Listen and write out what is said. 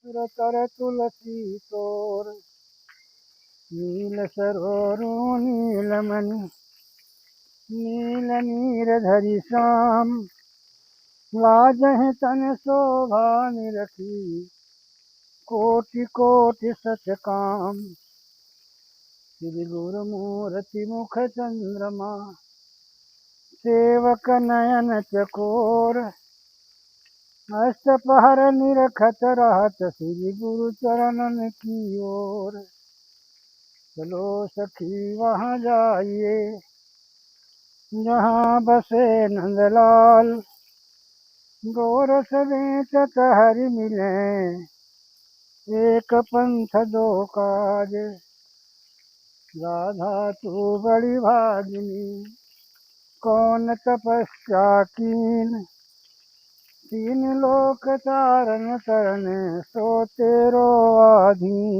सुरतर तुलसी तोर नील सरोरु नीलमणि नील नीरधरि श्याम लाजहि तन शोभा निरखी कोटि कोटि सच काम श्री गुरु मूर्ति मुख चंद्रमा सेवक नयन चकोर अष्टपहर निरखत रहत श्री गुरु चरणन की ओर। चलो सखी वहाँ जाइए जहाँ बसे नंदलाल गोरस बेचत हरि मिले एक पंथ दो काज। राधा तू बड़ी भागिनी कौन तपस्या कीन तीन लोक तारन तरन सो तेरो आधीन।